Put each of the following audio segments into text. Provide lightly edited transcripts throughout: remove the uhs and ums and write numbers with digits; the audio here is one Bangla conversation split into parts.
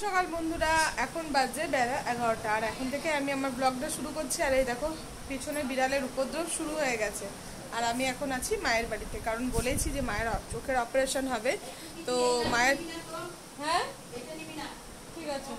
সকাল বন্ধুরা, এখন বাজে বেলা 11টা আর এখন থেকে আমি আমার ব্লগটা শুরু করছি। আর এই দেখো পিছনে বিড়ালের উপদ্রব শুরু হয়ে গেছে। আর আমি এখন আছি মায়ের বাড়িতে, কারণ বলেছি যে মায়ের চোখের অপারেশন হবে। তো মায়ের ঠিক আছে,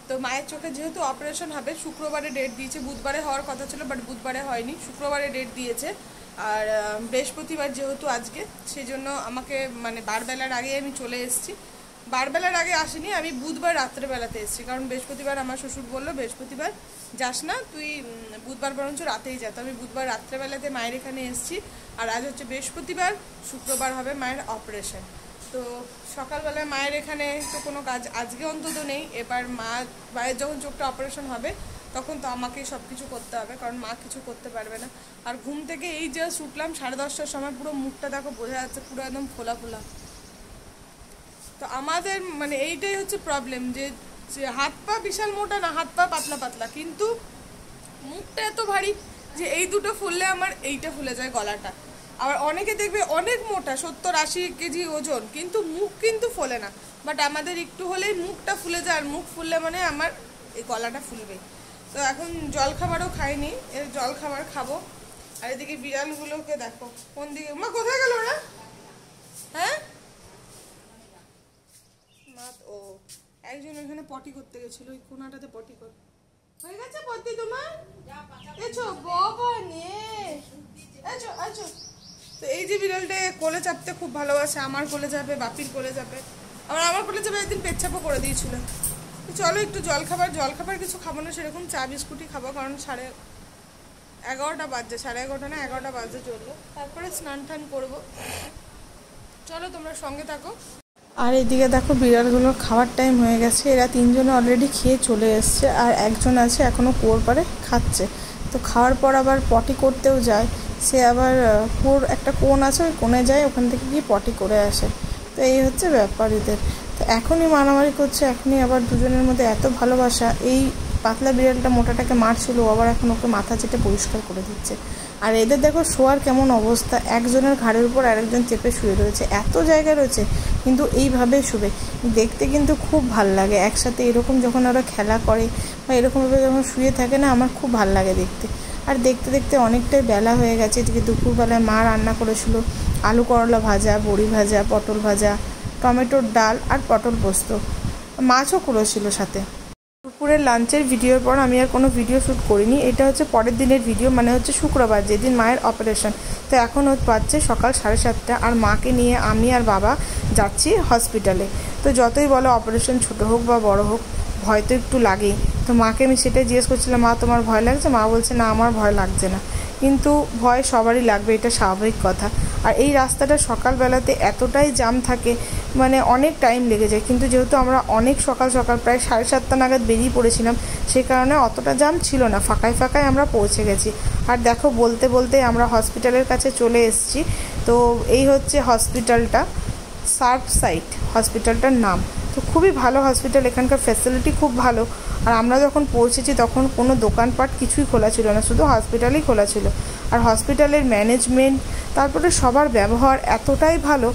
তো মায়ের চোখে যেহেতু অপারেশন হবে, শুক্রবারে ডেট দিয়েছে। বুধবারে হওয়ার কথা ছিল, বাট বুধবারে হয়নি, শুক্রবারে ডেট দিয়েছে। আর বৃহস্পতিবার যেহেতু আজকে, সেই জন্য আমাকে মানে বারবেলার আগে আমি চলে এসেছি। বারবেলার আগে আসিনি, আমি বুধবার রাত্রেবেলাতে এসেছি, কারণ বৃহস্পতিবার আমার শ্বশুর বললো বৃহস্পতিবার যাস না তুই, বুধবার বরঞ্চ রাতেই যা। তো আমি বুধবার রাত্রেবেলাতে মায়ের এখানে এসেছি। আর আজ হচ্ছে বৃহস্পতিবার, শুক্রবার হবে মায়ের অপারেশন। তো সকালবেলায় মায়ের এখানে তো কোনো কাজ আজকে অন্তত নেই। এবার মায়ের যখন চোখটা অপারেশন হবে তখন তো আমাকেই সব কিছু করতে হবে, কারণ মা কিছু করতে পারবে না। আর ঘুম থেকে এই জাস্ট উঠলাম 10:30টার সময়, পুরো মুখটা দেখো বোঝা যাচ্ছে পুরো একদম ফোলা ফোলা। তো আমাদের মানে এইটাই হচ্ছে প্রবলেম, যে হাত পা বিশাল মোটা না, হাত পা পাতলা পাতলা, কিন্তু মুখটা এত ভারী যে এই দুটো ফুললে আমার এইটা ফুলে যায় গলাটা। আবার অনেকে দেখবে অনেক মোটা, 70-80 কেজি ওজন, কিন্তু মুখ কিন্তু ফোলে না। বাট আমাদের একটু হলেই মুখটা ফুলে যায়, আর মুখ ফুললে মানে আমার এই গলাটা ফুলবে। তো এখন জল খাবারও খাইনি, এর জল খাবার খাবো। আর এদিকে বিড়ালগুলোকে দেখো কোন দিকে, মা কোথায় গেল ওরা? হ্যাঁ ও একজন ওখানে পটি করতে গেছিল, ওই কোনাটাতে পটি কর হয়ে গেছে। পটি তোমার এসো বাবা নে, এসো এসো। তো এই যে বিড়ালটা কোলে চাপতে খুব ভালোবাসে, আমার কোলে যাবে, বাপির কোলে যাবে, আবার আমার কোলে যাবে। একদিন পেচ্ছাপও করে দিয়েছিল। তো চলো একটু জল খাবার কিছু খাবো না সেরকম, চা বিস্কুটই খাবো, কারণ 11:30 বাজছে, 11:30 না 11টা বাজতে চলবো। তারপরে স্নান টান করবো। চলো তোমরা সঙ্গে থাকো। আর এদিকে দেখো বিড়ালগুলোর খাওয়ার টাইম হয়ে গেছে, এরা তিনজনে অলরেডি খেয়ে চলে এসছে, আর একজন আছে এখনও কুয়োর পাড়ে খাচ্ছে। তো খাওয়ার পর আবার পটি করতেও যায়, সে আবার কুয়োর একটা কোণ আছে, ওই কোণে যায়, ওখান থেকে গিয়ে পটি করে আসে। তো এই হচ্ছে ব্যাপার এদের। তো এখনই মারামারি করছে, এখনই আবার দুজনের মধ্যে এত ভালোবাসা। এই পাতলা বিড়ালটা মোটাটাকে মারছিল, আবার এখন ওকে মাথা চেটে পরিষ্কার করে দিচ্ছে। আর এদের দেখো শোয়ার কেমন অবস্থা, একজনের ঘাড়ের উপর আরেকজন চেপে শুয়ে রয়েছে, এত জায়গা রয়েছে কিন্তু এইভাবে শুবে। দেখতে কিন্তু খুব ভাল লাগে একসাথে এরকম যখন ওরা খেলা করে বা এরকমভাবে যখন শুয়ে থাকে না, আমার খুব ভাল লাগে দেখতে। আর দেখতে দেখতে অনেকটাই বেলা হয়ে গেছে। এদিকে দুপুরবেলায় মা রান্না করেছিল আলু করলা ভাজা, বড়ি ভাজা, পটল ভাজা, টমেটোর ডাল আর পটল পোস্ত, মাছও করেছিল সাথে। দুপুরের লাঞ্চের ভিডিওর পর আমি আর কোনো ভিডিও শ্যুট করিনি। এটা হচ্ছে পরের দিনের ভিডিও, মানে হচ্ছে শুক্রবার, যেদিন মায়ের অপারেশন। তো এখন বাজছে সকাল 7:30, আর মাকে নিয়ে আমি আর বাবা যাচ্ছি হসপিটালে। তো যতই বলো অপারেশন ছোটো হোক বা বড় হোক, ভয় তো একটু লাগেই। তো মাকে আমি সেটাই জিজ্ঞেস করছিলাম, মা তোমার ভয় লাগছে? মা বলছে না আমার ভয় লাগছে না, কিন্তু ভয় সবারই লাগবে, এটা স্বাভাবিক কথা। আর এই রাস্তাটা সকালবেলাতে এতটাই জ্যাম থাকে, মানে অনেক টাইম লেগে যায়। কিন্তু যেহেতু আমরা অনেক সকাল প্রায় 7:30 নাগাদ বেরিয়ে পড়েছিলাম, সেই কারণে অতটা জ্যাম ছিল না, ফাঁকায় আমরা পৌঁছে গেছি। আর দেখো বলতে বলতে আমরা হসপিটালের কাছে চলে এসেছি। তো এই হচ্ছে হসপিটালটা, সার্ফসাইট হসপিটালটার নাম। তো খুবই ভালো হসপিটাল, এখানকার ফ্যাসিলিটি খুব ভালো। আর আমরা যখন পৌঁছেছি তখন কোনো দোকানপাট কিছুই খোলা ছিল না, শুধু হসপিটালই খোলা ছিল। আর হসপিটালের ম্যানেজমেন্ট, তারপরে সবার ব্যবহার এতটাই ভালো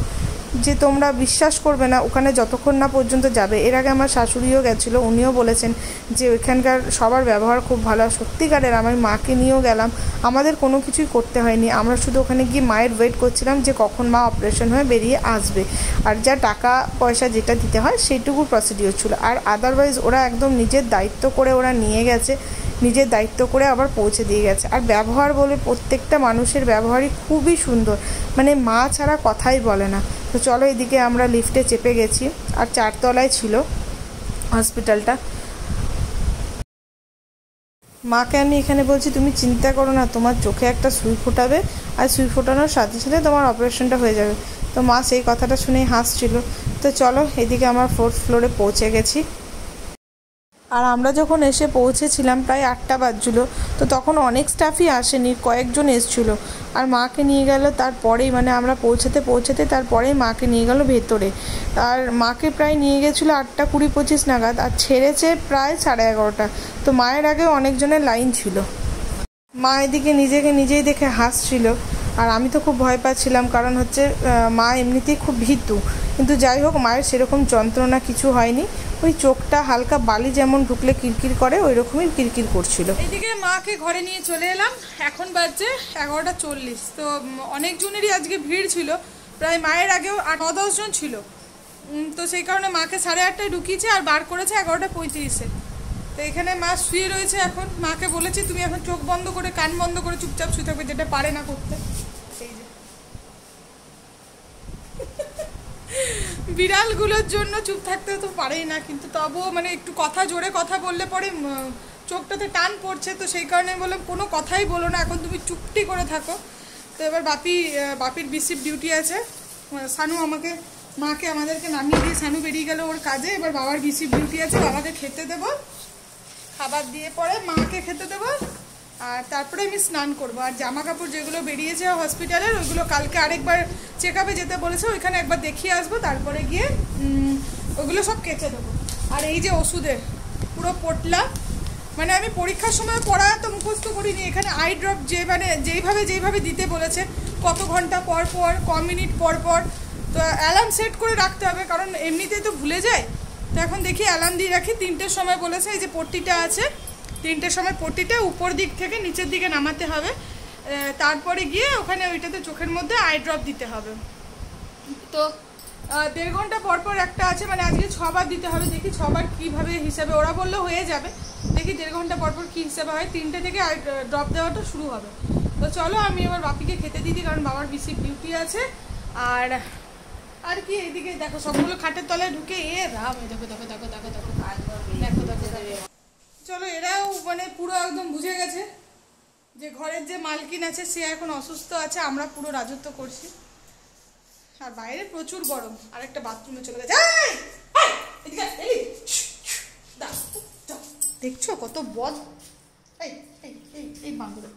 যে তোমরা বিশ্বাস করবে না, ওখানে যতক্ষণ না পর্যন্ত যাবে। এর আগে আমার শাশুড়িও গেছিলো, উনিও বলেছেন যে ওইখানকার সবার ব্যবহার খুব ভালো। সত্যিকারের আমার মাকে নিয়েও গেলাম, আমাদের কোনো কিছুই করতে হয়নি, আমরা শুধু ওখানে গিয়ে মায়ের ওয়েট করছিলাম যে কখন মা অপারেশন হয়ে বেরিয়ে আসবে। আর যা টাকা পয়সা যেটা দিতে হয় সেইটুকু প্রসিডিওর ছিল। আর আদারওয়াইজ ওরা একদম নিজের দায়িত্ব করে ওরা নিয়ে গেছে, নিজের দায়িত্ব করে আবার পৌঁছে দিয়ে গেছে। আর ব্যবহার বলে প্রত্যেকটা মানুষের ব্যবহারই খুবই সুন্দর, মানে মা ছাড়া কথাই বলে না। তো চলো এদিকে আমরা লিফটে চেপে গেছি, আর 4 তলায় ছিল হসপিটালটা। মাকে আমি এখানে বলছি তুমি চিন্তা করো না, তোমার চোখে একটা সুই ফোটাবে, আর সুই ফোটানোর সাথে সাথে তোমার অপারেশনটা হয়ে যাবে। তো মা সেই কথাটা শুনেই হাসছিল। তো চলো এদিকে আমার 4th ফ্লোরে পৌঁছে গেছি। আর আমরা যখন এসে পৌঁছেছিলাম প্রায় 8টা বাজছিল। তো তখন অনেক স্টাফই আসেনি, কয়েকজন এসেছিলো। আর মাকে নিয়ে গেল তারপরেই, মানে আমরা পৌঁছাতে তারপরেই মাকে নিয়ে গেল ভেতরে। আর মাকে প্রায় নিয়ে গেছিলো 8:20-25 নাগাদ, আর ছেড়েছে প্রায় 11:30। তো মায়ের আগেও অনেকজনের লাইন ছিল। মা এদিকে নিজেকে নিজেই দেখে হাসছিল, আর আমি তো খুব ভয় পাচ্ছিলাম, কারণ হচ্ছে মা এমনিতেই খুব ভীতু। কিন্তু যাই হোক মায়ের সেরকম যন্ত্রণা কিছু হয়নি, ওই চোখটা হালকা বালি যেমন ঢুকলে কিরকির করে ওই রকমই কিরকির করছিল। এইদিকে মাকে ঘরে নিয়ে চলে এলাম, এখন বাজছে 11:40। তো অনেকজনেরই আজকে ভিড় ছিল, প্রায় মায়ের আগেও 9-10 জন ছিল। তো সেই কারণে মাকে 8:30টায় ঢুকিয়েছে আর বার করেছে 11:35-এ। তো এখানে মা শুয়ে রয়েছে। এখন মাকে বলেছি তুমি এখন চোখ বন্ধ করে কান বন্ধ করে চুপচাপ শুয়ে থাকবে, যেটা পারে না করতে। সেই যে বিড়ালগুলোর জন্য চুপ থাকতে তো পারেই না, কিন্তু তবুও মানে একটু কথা জোরে কথা বললে পরে চোখটাতে টান পড়ছে। তো সেই কারণে বললাম কোনো কথাই বলো না, এখন তুমি চুপটি করে থাকো। তো এবার বাপির বিসিপ ডিউটি আছে। সানু মাকে আমাদেরকে নামিয়ে দিয়ে সানু বেরিয়ে গেল ওর কাজে। এবার বাবার বিসিপ ডিউটি আছে, বাবাকে খেতে দেবো, খাবার দিয়ে পরে মাকে খেতে দেবো, আর তারপরে আমি স্নান করব। আর জামা কাপড় যেগুলো বেরিয়েছে হসপিটালের ওইগুলো কালকে আরেকবার চেক আপে যেতে বলেছে, ওইখানে একবার দেখিয়ে আসবো, তারপরে গিয়ে ওগুলো সব কেচে দেবো। আর এই যে ওষুধের পুরো পোটলা, মানে আমি পরীক্ষার সময় পড়া তো মুখস্থ করিনি। এখানে আই ড্রপ যেইভাবে দিতে বলেছে, কত ঘন্টা পর পর, ক মিনিট পর পর, তো অ্যালার্ম সেট করে রাখতে হবে, কারণ এমনিতেই তো ভুলে যায়। তো এখন দেখি অ্যালার্ম দিয়ে রাখি। 3টের সময় বলেছে, এই যে পট্টিটা আছে, 3টের সময় পট্টিটা উপর দিক থেকে নিচের দিকে নামাতে হবে, তারপরে গিয়ে ওখানে ওইটাতে চোখের মধ্যে আই ড্রপ দিতে হবে। তো 1.5 ঘন্টা পর পর একটা আছে, মানে আজকে 6 বার দিতে হবে। দেখি 6 বার কীভাবে হিসাবে, ওরা বললো হয়ে যাবে, দেখি 1.5 ঘন্টা পর পর কী হিসাবে হয়। 3টে থেকে ড্রপ দেওয়াটা শুরু হবে। তো চলো আমি এবার বাপিকে খেতে দিই, কারণ বাবার বিসিপ ডিউটি আছে। আর কি এইদিকে দেখো সবগুলো খাটের তলায় ঢুকে রাম, দেখো দেখো দেখো দেখো দেখো দেখো দেখো। চলো এরাও মানে পুরো একদম বুঝে গেছে যে ঘরের যে মালকিন আছে সে এখন অসুস্থ আছে, আমরা পুরো রাজত্ব করছি। আর বাইরে প্রচুর গরম। আর একটা বাথরুমে চলে গেছে, দেখছো কত বদ, এই বাঁধুরা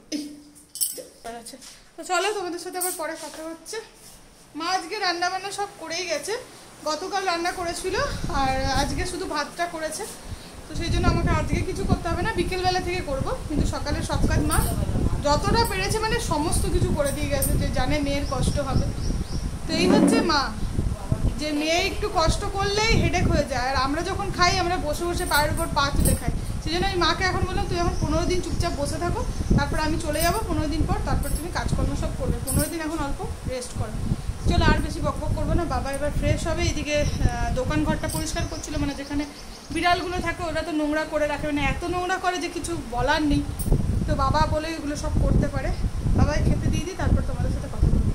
আছে। তো চলো তোমাদের সাথে আবার পরে কথা হচ্ছে। মা আজকে রান্না বান্না সব করেই গেছে, গতকাল রান্না করেছিল আর আজকে শুধু ভাতটা করেছে। তো সেই জন্য আমাকে আজকে কিছু করতে হবে না, বিকেলবেলা থেকে করব। কিন্তু সকালে সব কাজ মা যতটা পেরেছে মানে সমস্ত কিছু করে দিয়ে গেছে, যে জানে মেয়ের কষ্ট হবে। তো এই হচ্ছে মা, যে মেয়ে একটু কষ্ট করলেই হেডেক হয়ে যায়। আর আমরা যখন খাই আমরা বসে বসে পায়ের উপর পা তুলে খাই। সেই জন্য আমি মাকে এখন বললাম তুই এখন 15 দিন চুপচাপ বসে থাকো, তারপর আমি চলে যাবো 15 দিন পর, তারপর তুমি কাজকর্ম সব করবে। 15 দিন এখন অল্প রেস্ট করো। চলো আর বেশি বকবক করবো না, বাবা এবার ফ্রেশ হবে। এদিকে দোকান ঘরটা পরিষ্কার করছিল, মানে যেখানে বিড়ালগুলো থাকে ওরা তো নোংরা করে রাখে, মানে এত নোংরা করে যে কিছু বলার নেই। তো বাবা বলে এগুলো সব করতে পারে। বাবাই খেতে দিয়ে দিই, তারপর তোমাদের সাথে কথা বলবো।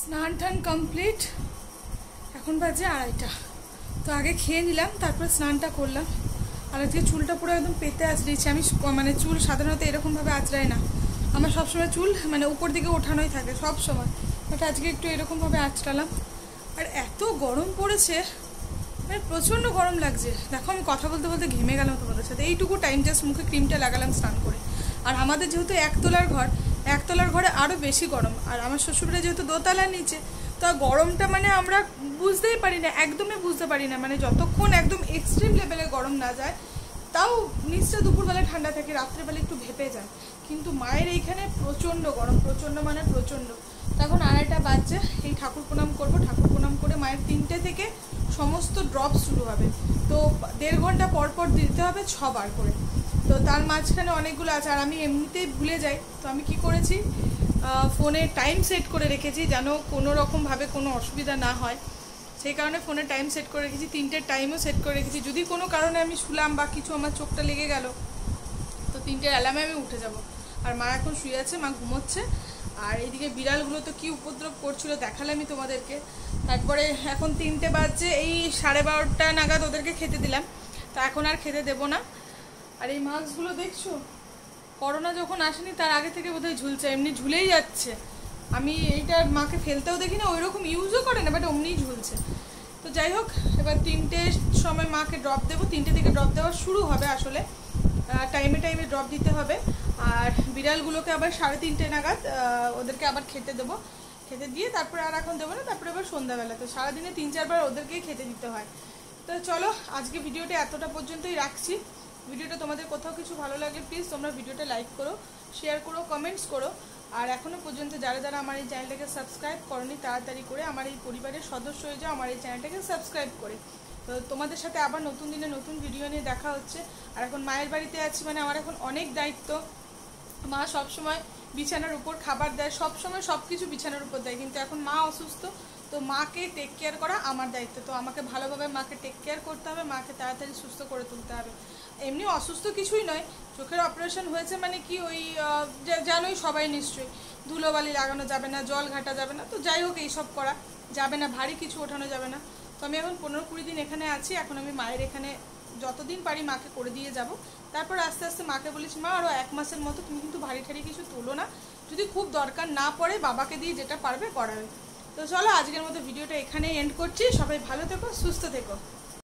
স্নান টান কমপ্লিট, এখন বাজে 2:30। তো আগে খেয়ে নিলাম, তারপর স্নানটা করলাম। আর আজকে চুলটা পুরো একদম পেতে আঁচড়িয়েছি। আমি মানে চুল সাধারণত এরকমভাবে আঁচড়াই না, আমার সবসময় চুল মানে উপর দিকে ওঠানোই থাকে সব সময়, বাট আজকে একটু এরকমভাবে আঁচড়ালাম। আর এত গরম পড়েছে, মানে প্রচণ্ড গরম লাগছে। দেখো আমি কথা বলতে বলতে ঘেমে গেলাম তোমাদের সাথে। এইটুকু টাইম জাস্ট মুখে ক্রিমটা লাগালাম স্নান করে। আর আমাদের যেহেতু একতলার ঘরে আরও বেশি গরম। আর আমার শ্বশুরবাড়ি যেহেতু দোতলার নিচে, তো গরমটা মানে আমরা বুঝতেই পারি না, একদমই বুঝতে পারি না। মানে যতক্ষণ একদম এক্সট্রিম লেভেলে গরম না যায়, তাও নিচটা দুপুরবেলা ঠান্ডা থাকে, রাত্রেবেলা একটু ভেপে যায়। কিন্তু মায়ের এইখানে প্রচণ্ড গরম, প্রচণ্ড মানে প্রচণ্ড। তখন 2:30 বাজছে, এই ঠাকুর প্রণাম করবো। ঠাকুর প্রণাম করে মায়ের 3টে থেকে সমস্ত ড্রপ শুরু হবে। তো 1.5 ঘন্টা পর পর দিতে হবে 6 বার করে। তো তার মাঝখানে অনেকগুলো আছে, আর আমি এমনিতেই ভুলে যাই। তো আমি কি করেছি, ফোনে টাইম সেট করে রেখেছি যেন কোনো রকমভাবে কোনো অসুবিধা না হয়। সেই কারণে ফোনে টাইম সেট করে রেখেছি, 3টের টাইমও সেট করে রেখেছি। যদি কোনো কারণে আমি শুলাম বা কিছু আমার চোখটা লেগে গেল, তো 3টের অ্যালার্মে আমি উঠে যাব। আর মা এখন শুয়ে আছে, মা ঘুমোচ্ছে। আর এইদিকে বিড়ালগুলো তো কী উপদ্রব করছিল দেখালামই তোমাদেরকে। তারপরে এখন 3টে বাজছে, এই 12:30 নাগাদ ওদেরকে খেতে দিলাম। তো এখন আর খেতে দেবো না। আর এই মাছগুলো দেখছো, করোনা যখন আসেনি তার আগে থেকে বোধহয় ঝুলছে, এমনি ঝুলেই যাচ্ছে। আমি এইটা মাকে ফেলতেও দেখি না, ওই রকম ইউজও করে না, বাট অমনিই ঝুলছে। তো যাই হোক, এবার 3টের সময় মাকে ড্রপ দেবো। 3টে থেকে ড্রপ দেওয়া শুরু হবে, আসলে টাইমে টাইমে ড্রপ দিতে হবে। আর বিড়ালগুলোকে আবার 3:30 নাগাদ ওদেরকে আবার খেতে দেবো। খেতে দিয়ে তারপরে আর এখন দেবো না, তারপরে আবার সন্ধ্যাবেলা। তো সারাদিনে 3-4 বার ওদেরকেই খেতে দিতে হয়। তো চলো আজকে ভিডিওটা এতটা পর্যন্তই রাখছি। ভিডিওটা তোমাদের কোথাও কিছু ভালো লাগলে প্লিজ তোমরা ভিডিওটা লাইক করো, শেয়ার করো, কমেন্টস করো। আর এখনও পর্যন্ত যারা যারা আমার এই চ্যানেলটাকে সাবস্ক্রাইব করনি তাড়াতাড়ি করে আমার এই পরিবারের সদস্য হয়ে যাও, আমার এই চ্যানেলটাকে সাবস্ক্রাইব করে। তো তোমাদের সাথে আবার নতুন দিনে নতুন ভিডিও নিয়ে দেখা হচ্ছে। আর এখন মায়ের বাড়িতে আছি মানে আমার এখন অনেক দায়িত্ব। মা সবসময় বিছানার উপর খাবার দেয়, সবসময় সব কিছু বিছানার উপর দেয়, কিন্তু এখন মা অসুস্থ, তো মাকে টেক কেয়ার করা আমার দায়িত্ব। তো আমাকে ভালোভাবে মাকে টেক কেয়ার করতে হবে, মাকে তাড়াতাড়ি সুস্থ করে তুলতে হবে। এমনি অসুস্থ কিছুই নয়, চোখের অপারেশন হয়েছে মানে কি ওই জানোই সবাই নিশ্চয়ই, ধুলোবালি লাগানো যাবে না, জল ঘাটা যাবে না, তো যাই হোক এইসব করা যাবে না, ভারী কিছু ওঠানো যাবে না। তো আমি এখন 15-20 দিন এখানে আছি। এখন আমি মায়ের এখানে যতদিন পারি মাকে করে দিয়ে যাব। তারপর আস্তে আস্তে মাকে বলেছি, মা আরও 1 মাসের মতো তুমি কিন্তু ভারী ঠারি কিছু তোলো না, যদি খুব দরকার না পড়ে বাবাকে দিয়ে যেটা পারবে করাবে। তো চলো আজকের মতো ভিডিওটা এখানেই এন্ড করছি। সবাই ভালো থেকো, সুস্থ থেকো।